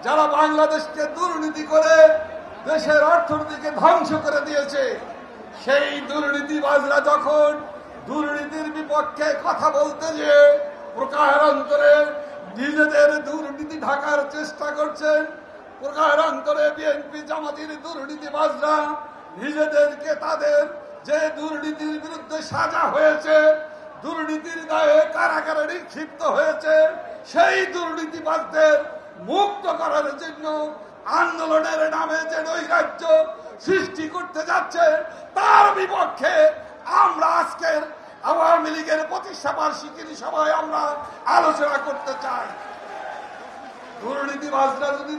যারা বাংলাদেশকে দুর্নীতি করে দেশের অর্থনীতিকে ধ্বংস করে দিয়েছে, সেই দুর্নীতিবাজরা যখন দুর্নীতির বিপক্ষে কথা বলতে যে প্রকারান্তরে নিজেদের দুর্নীতি ঢাকার চেষ্টা করছেন, প্রকারান্তরে বিএনপি জামাতের দুর্নীতিবাজরা নিজেদেরকে তাদের যে দুর্নীতির বিরুদ্ধে সাজা হয়েছে, দুর্নীতির দায়ে কারাগারে নিক্ষিপ্ত হয়েছে, সেই দুর্নীতিবাজদের মুক্ত করার জন্য আন্দোলনের নামে যে নৈরাজ্য সৃষ্টি করতে যাচ্ছে, তার বিপক্ষে আমরা আজকের আওয়ামী লীগের প্রতিষ্ঠা বার্ষিকীর সভায় আমরা আলোচনা করতে চাই। দুর্নীতিবাজরা যদি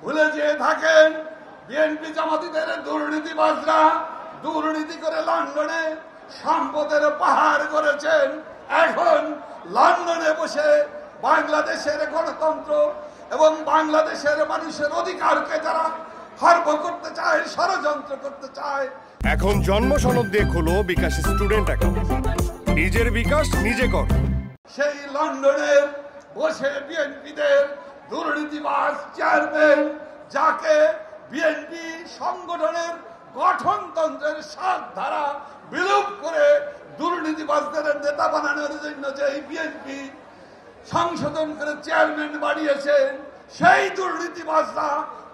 ভুলে যেয়ে থাকেন, বিএনপি জামাতিদের দুর্নীতিবাজরা দুর্নীতি করে লন্ডনে সম্পদের পাহাড় করেছেন। এখন লন্ডনে বসে বাংলাদেশের গণতন্ত্র এবং বাংলাদেশের মানুষের অধিকারকে যারা খর্ব করতে চায়, ষড়যন্ত্র করতে চায়। এখন জন্ম সনদ দিয়ে খোলো বিকাশ স্টুডেন্ট অ্যাকাউন্ট, নিজের বিকাশ নিজে কর। সেই লন্ডনের বসে বিএনপিদের দুর্নীতিবাজ চেয়ারম্যান, যাকে বিএনপি সংগঠনের গঠনতন্ত্রের সাত ধারা বিলোপ করে দুর্নীতিবাজদের নেতা বানানোর জন্য যে বিএনপি সংশোধন করে চেয়ারম্যান বানিয়েছেন, সেই দুর্নীতিবাজরা,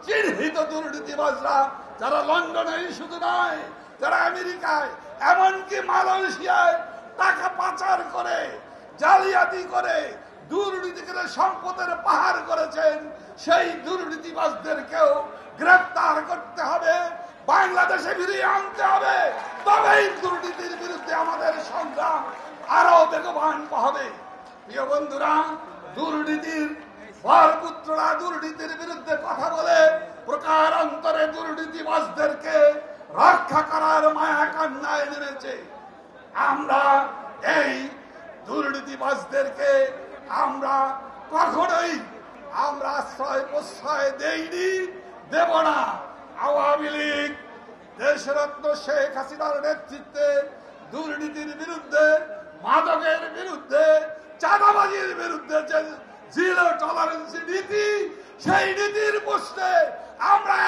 চিহ্নিত দুর্নীতিবাজরা, যারা লন্ডনে শুধু নয়, যারা আমেরিকায় এমনকি মালয়েশিয়ায় টাকা পাচার করে, জালিয়াতি করে, দুর্নীতি করে সম্পদের পাহাড় করেছেন, সেই দুর্নীতিবাজদেরকেও গ্রেফতার করতে হবে, বাংলাদেশে ফিরিয়ে আনতে হবে। তবেই দুর্নীতির বিরুদ্ধে আমাদের সংগ্রাম আরো বেগবান হবে। প্রিয় বন্ধুরা, দুর্নীতির বরপুত্ররা দুর্নীতির বিরুদ্ধে কথা বলে প্রকারান্তরে দুর্নীতিবাজদেরকে রক্ষা করার মায়া কান্নায় নেমেছে। আমরা এই দুর্নীতিবাজদেরকে আমরা কখনোই আশ্রয় প্রশ্রয় দেইনি, দেব না। আওয়ামী লীগ দেশরত্ন শেখ হাসিনার নেতৃত্বে দুর্নীতির বিরুদ্ধে, মাদকের বিরুদ্ধে, চাঁদাবাজির বিরুদ্ধে যে জিরো টলারেন্স নীতি, সেই নীতির প্রশ্নে আমরা